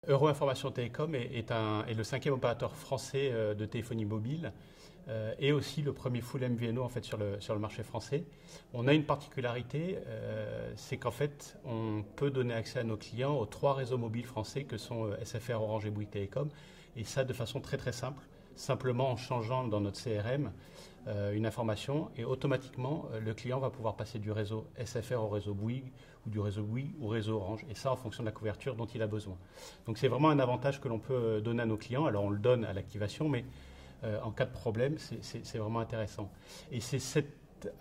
Euro Information Télécom est le cinquième opérateur français de téléphonie mobile et aussi le premier full MVNO en fait, sur le marché français. On a une particularité, c'est qu'en fait, on peut donner accès à nos clients aux trois réseaux mobiles français que sont SFR, Orange et Bouygues Télécom, et ça de façon très très simple, simplement en changeant dans notre CRM une information et automatiquement le client va pouvoir passer du réseau SFR au réseau Bouygues ou du réseau Bouygues au réseau Orange, et ça en fonction de la couverture dont il a besoin. Donc c'est vraiment un avantage que l'on peut donner à nos clients. Alors on le donne à l'activation, mais en cas de problème, c'est vraiment intéressant. Et c'est cet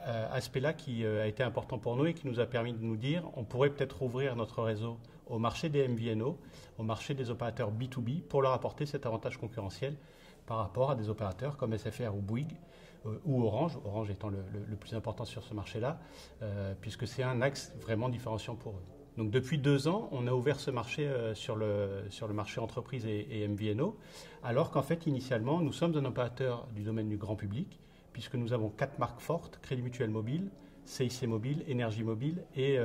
aspect-là qui a été important pour nous et qui nous a permis de nous dire on pourrait peut-être ouvrir notre réseau au marché des MVNO, au marché des opérateurs B2B, pour leur apporter cet avantage concurrentiel par rapport à des opérateurs comme SFR ou Bouygues ou Orange, Orange étant le plus important sur ce marché-là, puisque c'est un axe vraiment différenciant pour eux. Donc depuis 2 ans, on a ouvert ce marché sur le marché entreprise et MVNO, alors qu'en fait, initialement, nous sommes un opérateur du domaine du grand public, puisque nous avons 4 marques fortes, Crédit Mutuel Mobile, CIC Mobile, Énergie Mobile et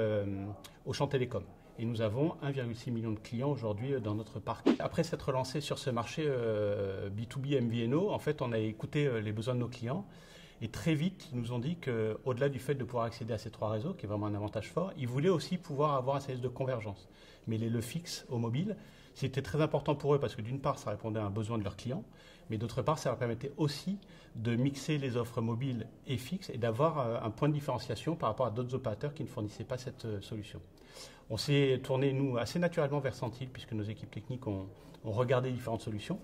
Auchan Télécom. Et nous avons 1,6 million de clients aujourd'hui dans notre parc. Après s'être lancé sur ce marché B2B MVNO, en fait, on a écouté les besoins de nos clients. Et très vite, ils nous ont dit qu'au-delà du fait de pouvoir accéder à ces 3 réseaux, qui est vraiment un avantage fort, ils voulaient aussi pouvoir avoir un service de convergence. Mais le fixe au mobile, c'était très important pour eux parce que d'une part, ça répondait à un besoin de leurs clients, mais d'autre part, ça leur permettait aussi de mixer les offres mobiles et fixes et d'avoir un point de différenciation par rapport à d'autres opérateurs qui ne fournissaient pas cette solution. On s'est tourné, nous, assez naturellement vers Sentil, puisque nos équipes techniques ont regardé différentes solutions.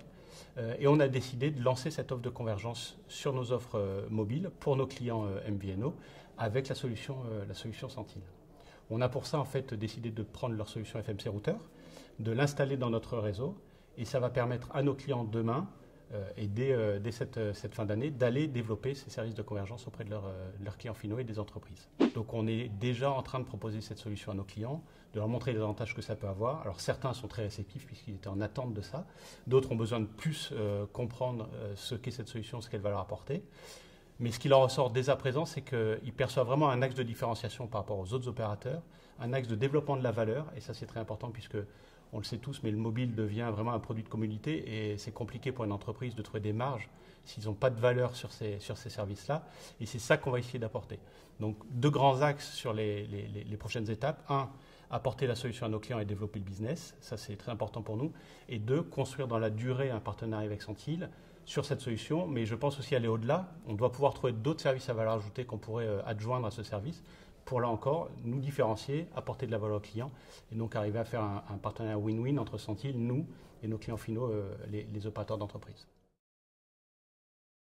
Et on a décidé de lancer cette offre de convergence sur nos offres mobiles pour nos clients MVNO avec la solution Sentil. On a pour ça en fait décidé de prendre leur solution FMC Router, de l'installer dans notre réseau, et ça va permettre à nos clients demain et dès cette fin d'année d'aller développer ces services de convergence auprès de leurs clients finaux et des entreprises. Donc on est déjà en train de proposer cette solution à nos clients, de leur montrer les avantages que ça peut avoir. Alors certains sont très réceptifs puisqu'ils étaient en attente de ça, d'autres ont besoin de plus comprendre ce qu'est cette solution, ce qu'elle va leur apporter. Mais ce qui leur ressort dès à présent, c'est qu'ils perçoivent vraiment un axe de différenciation par rapport aux autres opérateurs, un axe de développement de la valeur, et ça c'est très important puisque on le sait tous, mais le mobile devient vraiment un produit de commodité et c'est compliqué pour une entreprise de trouver des marges s'ils n'ont pas de valeur sur ces services-là. Et c'est ça qu'on va essayer d'apporter. Donc 2 grands axes sur les prochaines étapes. 1, apporter la solution à nos clients et développer le business. Ça, c'est très important pour nous. Et 2, construire dans la durée un partenariat avec Sentil sur cette solution. Mais je pense aussi aller au-delà. On doit pouvoir trouver d'autres services à valeur ajoutée qu'on pourrait adjoindre à ce service pour là encore nous différencier, apporter de la valeur aux clients et donc arriver à faire un partenariat win-win entre Sentil, nous et nos clients finaux, les opérateurs d'entreprise.